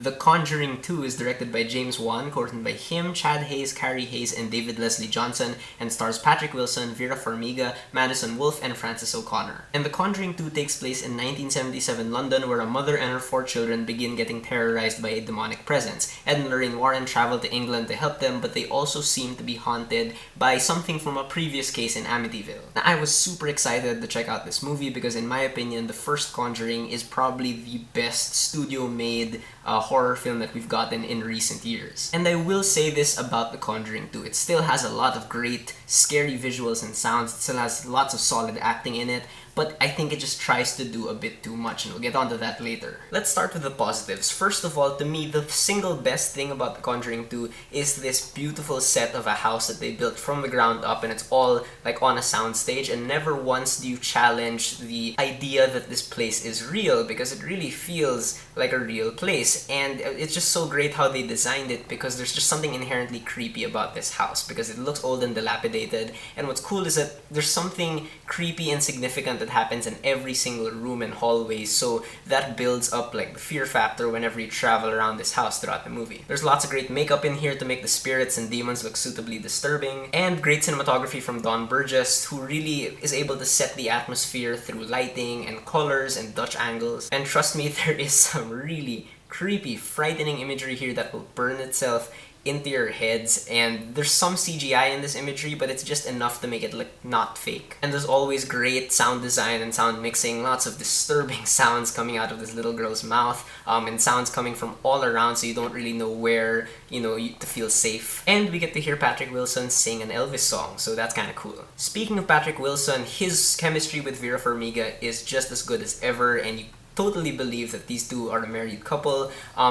The Conjuring 2 is directed by James Wan, co-written by him, Chad Hayes, Carrie Hayes, and David Leslie Johnson, and stars Patrick Wilson, Vera Farmiga, Madison Wolfe, and Frances O'Connor. And The Conjuring 2 takes place in 1977 London, where a mother and her 4 children begin getting terrorized by a demonic presence. Ed and Lorraine Warren travel to England to help them, but they also seem to be haunted by something from a previous case in Amityville. Now, I was super excited to check out this movie because in my opinion, the first Conjuring is probably the best studio-made horror film that we've gotten in recent years. And I will say this about The Conjuring 2, it still has a lot of great, scary visuals and sounds, it still has lots of solid acting in it, but I think it just tries to do a bit too much, and we'll get onto that later. Let's start with the positives. First of all, to me, the single best thing about The Conjuring 2 is this beautiful set of a house that they built from the ground up, and it's all like on a soundstage, and never once do you challenge the idea that this place is real, because it really feels like a real place. And it's just so great how they designed it, because there's just something inherently creepy about this house, because it looks old and dilapidated, and what's cool is that there's something creepy and significant that happens in every single room and hallway, so that builds up like the fear factor whenever you travel around this house throughout the movie. There's lots of great makeup in here to make the spirits and demons look suitably disturbing, and great cinematography from Don Burgess, who really is able to set the atmosphere through lighting and colors and Dutch angles. And trust me, there is some really creepy, frightening imagery here that will burn itself into your heads, and there's some CGI in this imagery, but it's just enough to make it look not fake. And there's always great sound design and sound mixing, lots of disturbing sounds coming out of this little girl's mouth, and sounds coming from all around, so you don't really know where, to feel safe. And we get to hear Patrick Wilson sing an Elvis song, so that's kind of cool. Speaking of Patrick Wilson, his chemistry with Vera Farmiga is just as good as ever, and you totally believe that these two are a married couple.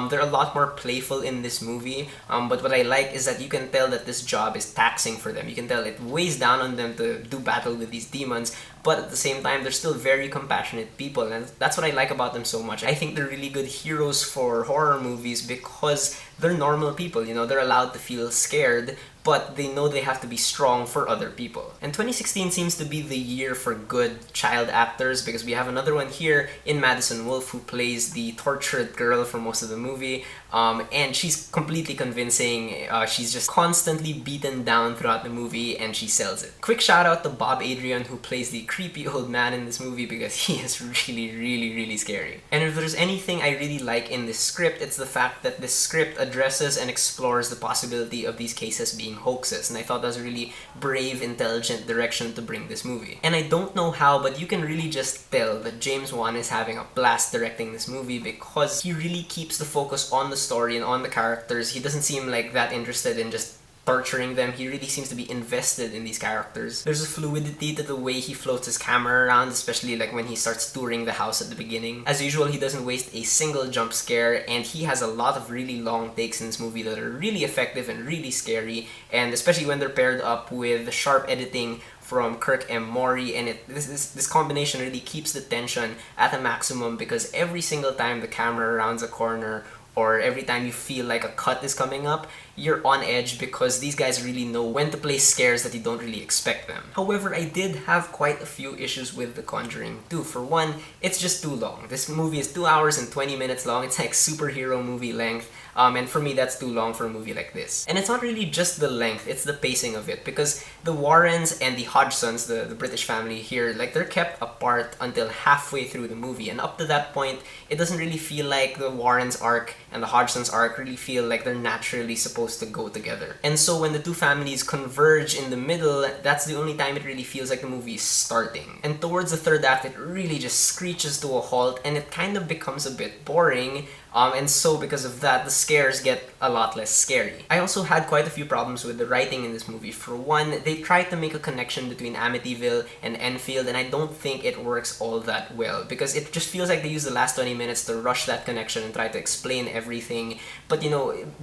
They're a lot more playful in this movie, but what I like is that you can tell that this job is taxing for them. You can tell it weighs down on them to do battle with these demons, but at the same time, they're still very compassionate people, and that's what I like about them so much. I think they're really good heroes for horror movies because they're normal people, they're allowed to feel scared, but they know they have to be strong for other people. And 2016 seems to be the year for good child actors, because we have another one here in Madison Wolfe, who plays the tortured girl for most of the movie, and she's completely convincing. She's just constantly beaten down throughout the movie, and she sells it. Quick shout out to Bob Adrian, who plays the creepy old man in this movie, because he is really, really, really scary. And if there's anything I really like in this script, it's the fact that this script addresses and explores the possibility of these cases being hoaxes, and I thought that was a really brave, intelligent direction to bring this movie. And I don't know how, but you can really just tell that James Wan is having a blast directing this movie, because he really keeps the focus on the story and on the characters. He doesn't seem like that interested in just torturing them. He really seems to be invested in these characters. There's a fluidity to the way he floats his camera around, especially like when he starts touring the house at the beginning. As usual, he doesn't waste a single jump scare, and he has a lot of really long takes in this movie that are really effective and really scary, and especially when they're paired up with sharp editing from Kirk M. Morey, and this combination really keeps the tension at a maximum, because every single time the camera rounds a corner, or every time you feel like a cut is coming up, you're on edge, because these guys really know when to play scares that you don't really expect them. However, I did have quite a few issues with The Conjuring 2. For one, it's just too long. This movie is 2 hours and 20 minutes long. It's like superhero movie length. And for me, that's too long for a movie like this. And it's not really just the length, it's the pacing of it, because the Warrens and the Hodgsons, the British family here, like, they're kept apart until halfway through the movie, and up to that point, it doesn't really feel like the Warrens arc and the Hodgsons arc really feel like they're naturally supposed to go together. And so when the two families converge in the middle, that's the only time it really feels like the movie is starting. And towards the third act, it really just screeches to a halt, and it kind of becomes a bit boring. And so because of that, the scares get a lot less scary. I also had quite a few problems with the writing in this movie. For one, they tried to make a connection between Amityville and Enfield, and I don't think it works all that well, because it just feels like they used the last 20 minutes to rush that connection and try to explain everything. But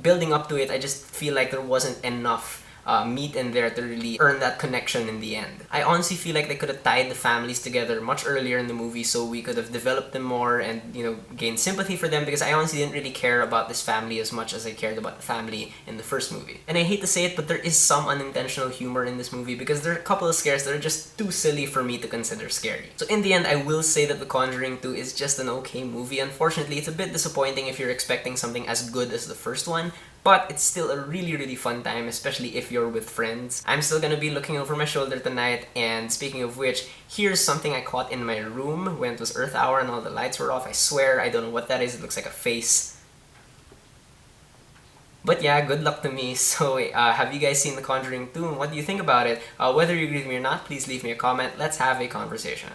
building up to it, I just feel like there wasn't enough meet in there to really earn that connection in the end. I honestly feel like they could have tied the families together much earlier in the movie so we could have developed them more and, gained sympathy for them, because I honestly didn't really care about this family as much as I cared about the family in the first movie. And I hate to say it, but there is some unintentional humor in this movie because there are a couple of scares that are just too silly for me to consider scary. So in the end, I will say that The Conjuring 2 is just an okay movie. Unfortunately, it's a bit disappointing if you're expecting something as good as the first one, but it's still a really, really fun time, especially if you're with friends. I'm still gonna be looking over my shoulder tonight, and speaking of which, here's something I caught in my room when it was Earth Hour and all the lights were off. I swear, I don't know what that is. It looks like a face. But yeah, good luck to me. So have you guys seen The Conjuring 2? And what do you think about it? Whether you agree with me or not, please leave me a comment. Let's have a conversation.